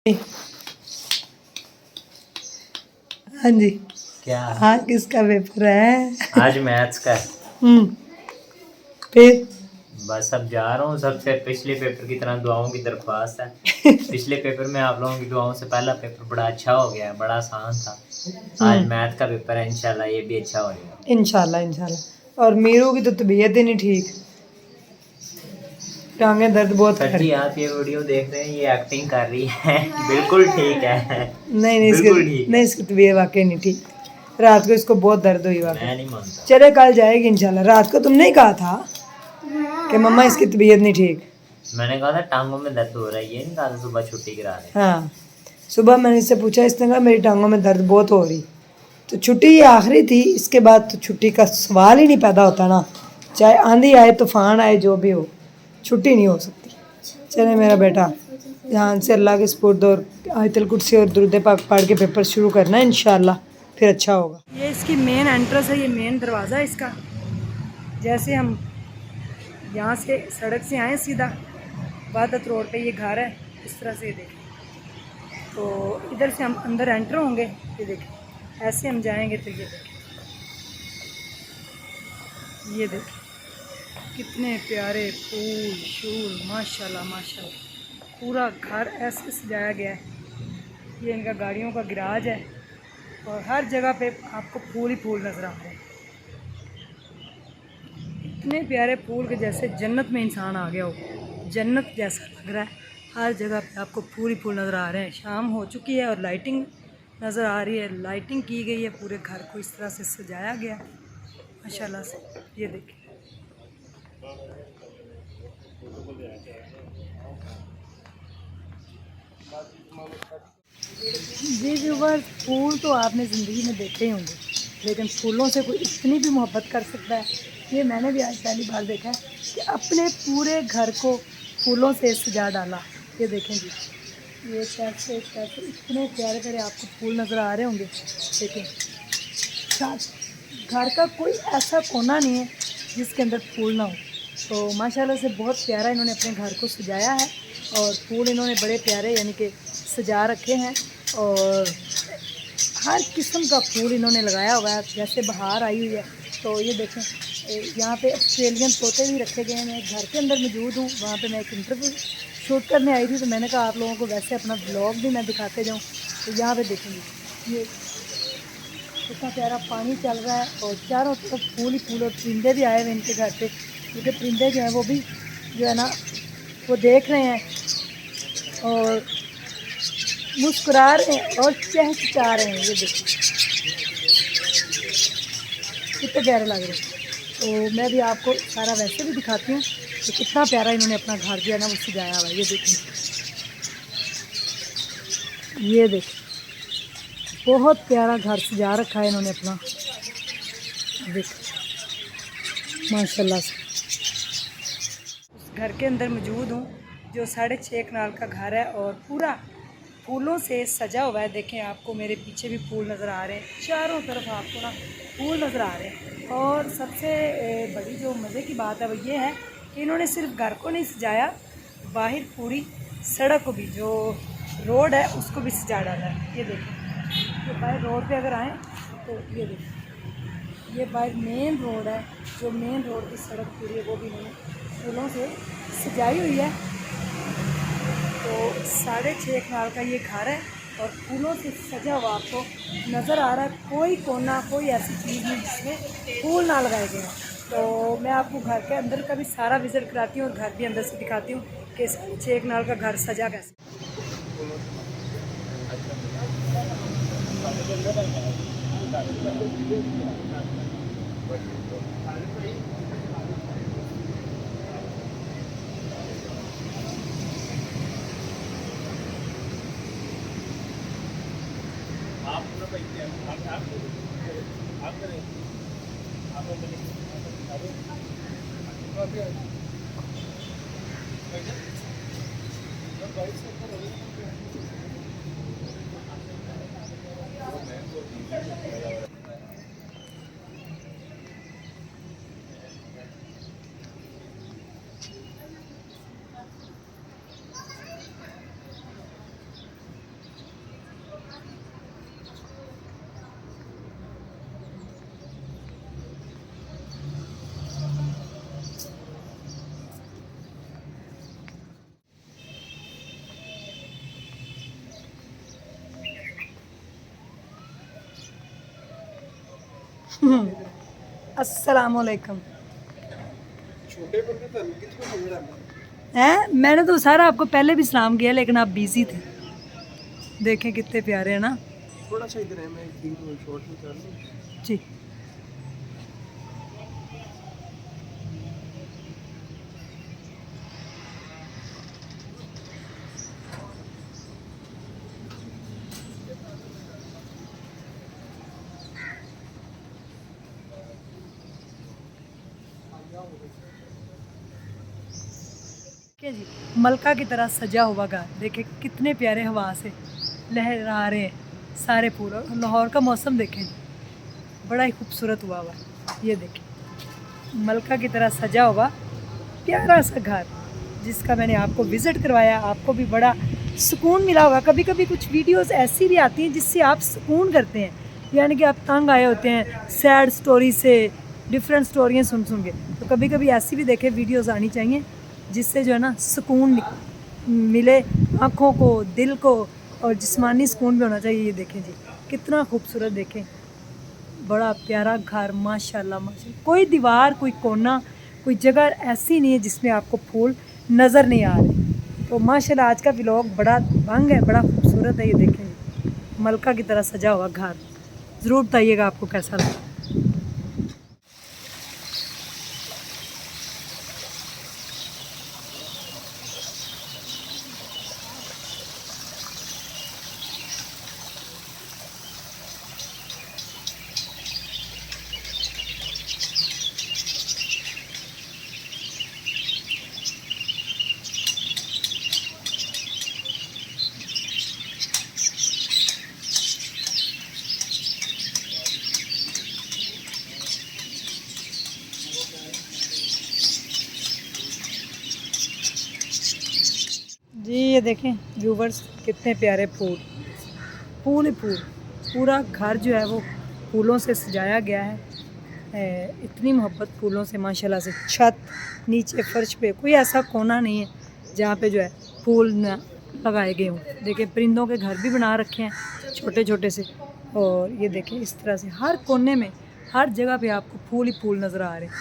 हाँ जी। क्या? हाँ, किसका पेपर है? आज मैथ्स का। फिर बस अब जा रहा हूँ। सबसे पिछले पेपर की तरह दुआओं की दरख्वास्त है। पिछले पेपर में आप लोगों की दुआओं से पहला पेपर बड़ा अच्छा हो गया है, बड़ा आसान था। आज मैथ का पेपर है, इंशाल्लाह ये भी अच्छा हो जाएगा। इंशाल्लाह इंशाल्लाह। और मीरू की तो तबीयत ही नहीं ठीक, टांगें दर्द बहुत कर सर रही जी आप ये वीडियो देख रहे हैं, ये एक्टिंग कर रही है। बिल्कुल ठीक है। नहीं नहीं, बिल्कुल ठीक है। इसकी तबीयत वाकई नहीं ठीक। रात को इसको बहुत दर्द हुई वाकई। मैं नहीं मानता। चले कल जाएगी इंशाल्लाह। रात को तुमने ही कहा था कि मम्मा इसकी तबीयत नहीं ठीक। मैंने कहा था टांगों में दर्द हो रहा है, ये नहीं कहा था सुबह छुट्टी करा दे। हाँ, सुबह मैंने इससे पूछा, इसने कहा मेरी टांगों में दर्द बहुत हो रही। तो छुट्टी ये आखिरी थी, इसके बाद तो छुट्टी का सवाल ही नहीं पैदा होता ना। चाहे आंधी आए तूफान आए जो भी हो, छुट्टी नहीं हो सकती। चले मेरा बेटा, ध्यान से अल्लाह के सुपुर्द और आयतल कुर्सी और दुरूद पाक पढ़ के पेपर शुरू करना है इंशाल्लाह, फिर अच्छा होगा। ये इसकी मेन एंट्रेंस है, ये मेन दरवाज़ा है इसका। जैसे हम यहाँ से सड़क से आए सीधा वादत रोड पे ये घर है, इस तरह से देखें तो इधर से हम अंदर एंटर होंगे। ये देखें ऐसे हम जाएंगे तो ये देखें कितने प्यारे फूल शूल, माशाल्लाह माशाल्लाह। पूरा घर ऐसे सजाया गया है। ये इनका गाड़ियों का गिराज है और हर जगह पे आपको फूल ही फूल नज़र आ रहे हैं। इतने प्यारे फूल के जैसे जन्नत में इंसान आ गया हो, जन्नत जैसा लग रहा है। हर जगह पे आपको फूल ही फूल नज़र आ रहे हैं। शाम हो चुकी है और लाइटिंग नज़र आ रही है, लाइटिंग की गई है, पूरे घर को इस तरह से सजाया गया माशाल्लाह से। ये देखिए जी व्यूअर्स, फूल तो आपने ज़िंदगी में देखे ही होंगे, लेकिन फूलों से कोई इतनी भी मोहब्बत कर सकता है, ये मैंने भी आज पहली बार देखा है कि अपने पूरे घर को फूलों से सजा डाला। ये देखें जी, ये कैसे कैसे इतने प्यारे प्यारे आपको फूल नज़र आ रहे होंगे। लेकिन घर का कोई ऐसा कोना नहीं है जिसके अंदर फूल ना हो। तो माशाल्लाह से बहुत प्यारा इन्होंने अपने घर को सजाया है और फूल इन्होंने बड़े प्यारे यानी कि सजा रखे हैं। और हर किस्म का फूल इन्होंने लगाया हुआ है, जैसे बाहर आई हुई है। तो ये देखें यहाँ पे ऑस्ट्रेलियन तोते भी रखे गए हैं। मैं घर के अंदर मौजूद हूँ, वहाँ पे मैं एक इंटरव्यू शूट करने आई थी, तो मैंने कहा आप लोगों को वैसे अपना ब्लॉग भी मैं दिखाते जाऊँ। तो यहाँ पे देखेंगे ये कितना प्यारा पानी चल रहा है और चारों तरफ फूल ही फूल। और परिंदे भी आए हुए इनके घर पे, क्योंकि परिंदे जो हैं वो भी जो है ना वो देख रहे हैं और मुस्कुरा रहे हैं और चहचहा रहे हैं। ये देखिए कितने प्यारे लग रहे हैं। तो मैं भी आपको सारा वैसे भी दिखाती हूँ तो कितना प्यारा इन्होंने अपना घर जो है ना वो सजाया हुआ है। ये देखिए, ये देखिए बहुत प्यारा घर सजा रखा है इन्होंने अपना। देखिए माशाल्लाह से। उस घर के अंदर मौजूद हूँ जो 6.5 कनाल का घर है और पूरा फूलों से सजा हुआ है। देखें आपको मेरे पीछे भी फूल नज़र आ रहे हैं, चारों तरफ आपको ना फूल नज़र आ रहे हैं। और सबसे बड़ी जो मज़े की बात है वो ये है कि इन्होंने सिर्फ घर को नहीं सजाया, बाहर पूरी सड़क को भी, जो रोड है उसको भी सजा डाला है। ये देखें, तो बाहर रोड पे अगर आएँ तो ये देखें, ये बाहर मेन रोड है, जो मेन रोड की सड़क पूरी है वो भी इन्होंने फूलों से सजाई हुई है। तो 6.5 कनाल का ये घर है और फूलों से सजा हुआ आपको नज़र आ रहा है। कोई कोना, कोई ऐसी चीज़ नहीं जिसमें फूल ना लगाए गए हैं। तो मैं आपको घर के अंदर का भी सारा विज़िट कराती हूँ और घर भी अंदर से दिखाती हूँ कि 6.5 कनाल का घर सजा कैसे। अस्सलाम वालेकुम। हैं मैंने तो सारा आपको पहले भी सलाम किया लेकिन आप बिजी थे। देखें कितने प्यारे हैं ना। थोड़ा सा इधर है, मैं एक वीडियो शॉर्ट निकाल लूं। जी क्या जी, मलका की तरह सजा हुआ घर देखे कितने प्यारे हवा से लहरा रहे हैं सारे फूल। और लाहौर का मौसम देखें बड़ा ही खूबसूरत हुआ है। ये देखें मलका की तरह सजा हुआ प्यारा सा घर जिसका मैंने आपको विज़िट करवाया। आपको भी बड़ा सुकून मिला होगा। कभी कभी कुछ वीडियोस ऐसी भी आती हैं जिससे आप सुकून करते हैं, यानी कि आप तंग आए होते हैं सैड स्टोरी से, डिफरेंट स्टोरियाँ सुन के। तो कभी कभी ऐसी भी देखें वीडियोस आनी चाहिए जिससे जो है ना सुकून मिले आँखों को, दिल को, और जिस्मानी सुकून भी होना चाहिए। ये देखें जी कितना खूबसूरत, देखें बड़ा प्यारा घर माशाल्लाह माशाल्लाह। कोई दीवार, कोई कोना, कोई जगह ऐसी नहीं है जिसमें आपको फूल नज़र नहीं आ रहे। तो माशाल्लाह आज का व्लॉग बड़ा भंग है, बड़ा खूबसूरत है। ये देखें मलका की तरह सजा हुआ घर। ज़रूर बताइएगा आपको कैसा लगा। जी ये देखें व्यूवर्स कितने प्यारे फूल, फूल ही फूल। पूरा घर जो है वो फूलों से सजाया गया है। इतनी मोहब्बत फूलों से माशाल्लाह से। छत, नीचे, फर्श पे कोई ऐसा कोना नहीं है जहाँ पे जो है फूल न लगाए गए हों। देखिए परिंदों के घर भी बना रखे हैं छोटे छोटे से। और ये देखें इस तरह से हर कोने में, हर जगह पे आपको फूल ही फूल नज़र आ रहे हैं।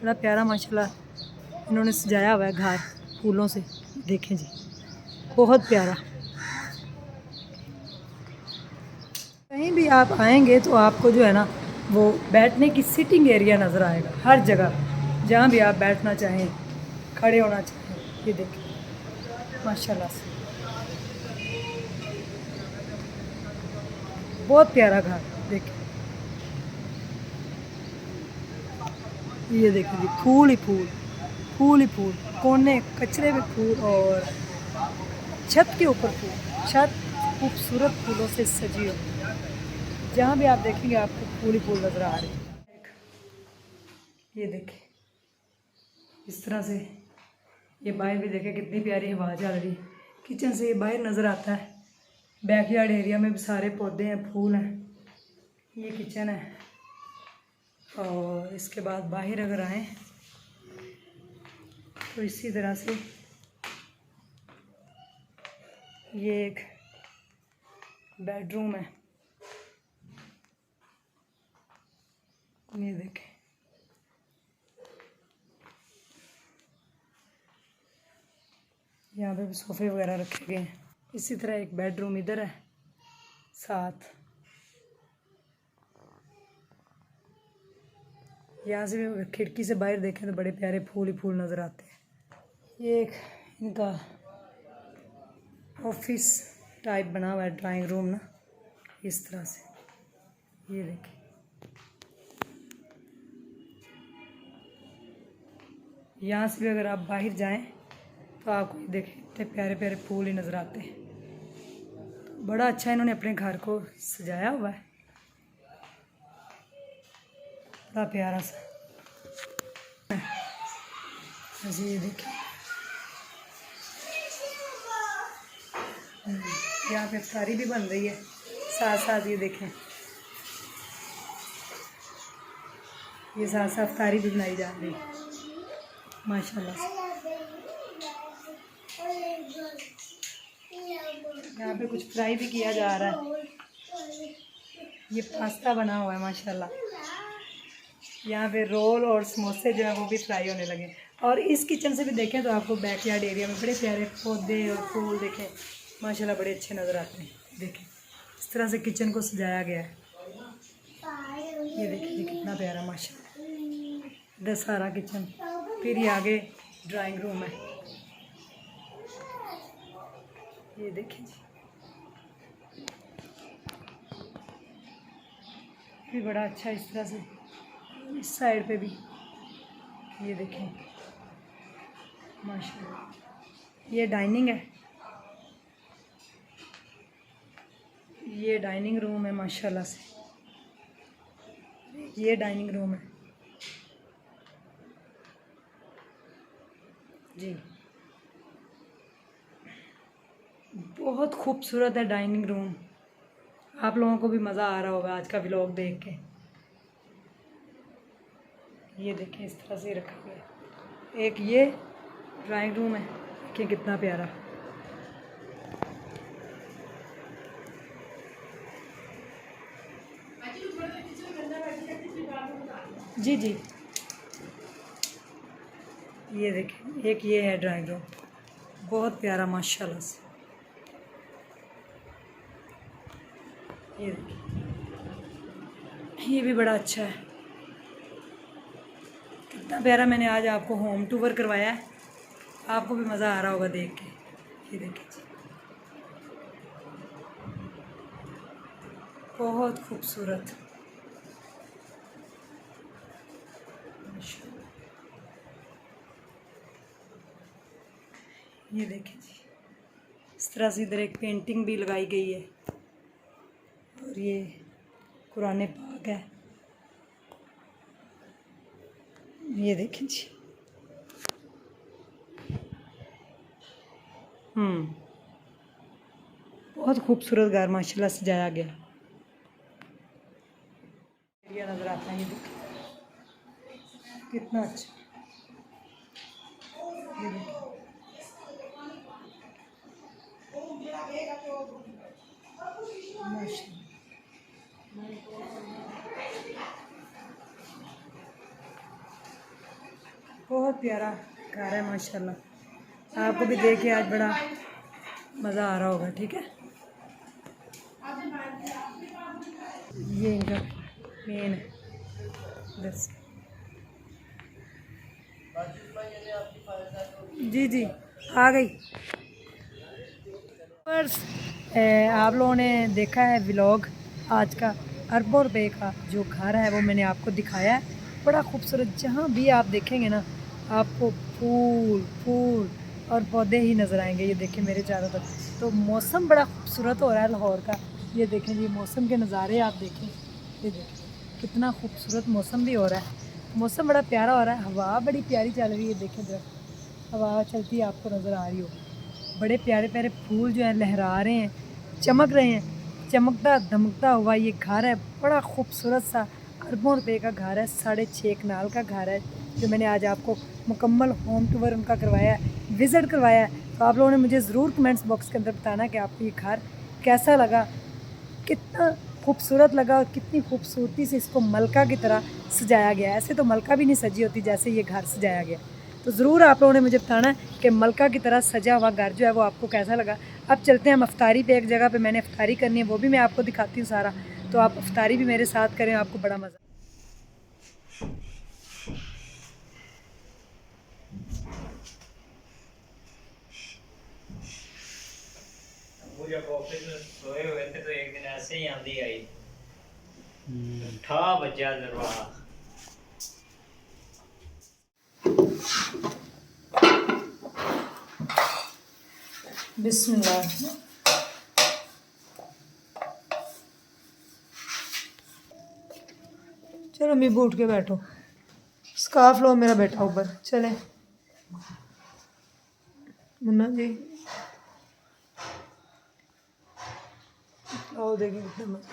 बड़ा प्यारा माशाल्लाह इन्होंने सजाया हुआ है घर फूलों से। देखें जी बहुत प्यारा। कहीं भी आप आएंगे तो आपको जो है ना वो बैठने की सिटिंग एरिया नज़र आएगा हर जगह। जहाँ भी आप बैठना चाहें, खड़े होना चाहें। ये देखें माशाल्लाह से बहुत प्यारा घर। देखें ये देखिए जी फूल ही फूल, फूल ही फूल, कोने कचरे में फूल और छत के ऊपर फूल। छत खूबसूरत फूलों से सजी हो। जहाँ भी आप देखेंगे आपको फूल ही फूल नज़र आ रहे हैं। ये देखें इस तरह से। ये बाहर भी देखें कितनी प्यारी हवा चल रही। किचन से ये बाहर नज़र आता है। बैकयार्ड एरिया में भी सारे पौधे हैं, फूल हैं। ये किचन है। और इसके बाद बाहर अगर आएँ तो इसी तरह से ये एक बेडरूम है। ये देखें यहाँ पे भी सोफ़े वगैरह रखे गए हैं। इसी तरह एक बेडरूम इधर है साथ। यहाँ से भी खिड़की से बाहर देखें तो बड़े प्यारे फूल ही फूल नज़र आते हैं। ये एक इनका ऑफिस टाइप बना हुआ है, ड्राइंग रूम ना, इस तरह से। ये देखें यहाँ से भी अगर आप बाहर जाएं तो आपको देखें इतने प्यारे प्यारे फूल ही नज़र आते हैं। तो बड़ा अच्छा इन्होंने अपने घर को सजाया हुआ है, बड़ा प्यारा सा। ऐसे ये देखें यहाँ पे इफ्तारी भी बन रही है साथ साथ। ये देखें ये साथ साथ इफ्तारी भी बनाई जा रही है माशाल्लाह से। यहाँ पे कुछ फ्राई भी किया जा रहा है। ये पास्ता बना हुआ है माशाल्लाह। यहाँ पे रोल और समोसे जो है वो भी फ्राई होने लगे। और इस किचन से भी देखें तो आपको बैकयार्ड एरिया में बड़े प्यारे पौधे और फूल देखें माशाल्लाह बड़े अच्छे नज़र आते हैं। देखें इस तरह से किचन को सजाया गया है। ये देखिए ये कितना प्यारा माशाल्लाह। इधर सारा किचन, फिर ये आगे ड्राइंग रूम है। ये देखिए जी भी बड़ा अच्छा इस तरह से। इस साइड पे भी ये देखें माशाल्लाह। ये डाइनिंग है, ये डाइनिंग रूम है माशाल्लाह से। ये डाइनिंग रूम है जी, बहुत खूबसूरत है डाइनिंग रूम। आप लोगों को भी मज़ा आ रहा होगा आज का व्लॉग देख के। ये देखें इस तरह से रखा गया है। एक ये ड्राइंग रूम है, देखिए कितना प्यारा। जी जी ये देखें एक ये है ड्राइंग रूम, बहुत प्यारा माशाल्लाह से। ये देखिए ये भी बड़ा अच्छा है, कितना प्यारा। मैंने आज आपको होम टूर करवाया है, आपको भी मज़ा आ रहा होगा देख के। ये देखिए जी बहुत खूबसूरत। ये देखिए जी इस तरह से इधर एक पेंटिंग भी लगाई गई है और ये कुरान पाक है। ये देखें जी बहुत खूबसूरत घर माशाल्लाह सजाया गया। एरिया नज़र आता है, ये देखिए कितना अच्छा। ये देखिए माशाल्लाह बहुत प्यारा घर है माशाल्लाह। आपको भी देख के आज बड़ा मज़ा आ रहा होगा। ठीक है ये इनका मेन है इधर से। जी जी आ गई। आप लोगों ने देखा है व्लॉग आज का। अरबों रुपए का जो घर है वो मैंने आपको दिखाया है, बड़ा खूबसूरत। जहाँ भी आप देखेंगे ना आपको फूल फूल और पौधे ही नज़र आएंगे। ये देखें मेरे चारों तरफ, तो मौसम बड़ा खूबसूरत हो रहा है लाहौर का। ये देखें ये मौसम के नज़ारे आप देखें, ये देखें कितना खूबसूरत मौसम भी हो रहा है। मौसम बड़ा प्यारा हो रहा है, हवा बड़ी प्यारी चल रही है। देखें दरख्त हवा चलती है आपको नज़र आ रही हो। बड़े प्यारे प्यारे फूल जो हैं लहरा रहे हैं, चमक रहे हैं। चमकता धमकता हुआ ये घर है, बड़ा खूबसूरत सा अरबों रुपए का घर है। 6.5 कनाल का घर है जो मैंने आज आपको मुकम्मल होम टूर उनका करवाया है, विज़िट करवाया है। तो आप लोगों ने मुझे ज़रूर कमेंट्स बॉक्स के अंदर बताना कि आपको ये घर कैसा लगा, कितना खूबसूरत लगा और कितनी खूबसूरती से इसको मलका की तरह सजाया गया है। ऐसे तो मलका भी नहीं सजी होती जैसे ये घर सजाया गया। तो ज़रूर आप लोगों ने मुझे बताना कि मलका की तरह सजा हुआ घर जो है वो आपको कैसा लगा। अब चलते हैं हम अफ्तारी पे। एक जगह पे मैंने अफ्तारी करनी है, वो भी मैं आपको दिखाती हूँ सारा। तो आप अफ्तारी भी मेरे साथ करें, आपको बड़ा मज़ा। जब ऑफिस में सोए हुए थे तो एक दिन ऐसे ही आंधी आई, उठा बजा दरवाजा। बिस्मिल्लाह। चलो मीबू उठ के बैठो, स्कार्फ लो मेरा बेटा ऊपर। चले मुन्ना जी आओ, देखिए कितना मजा।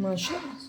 माशाल्लाह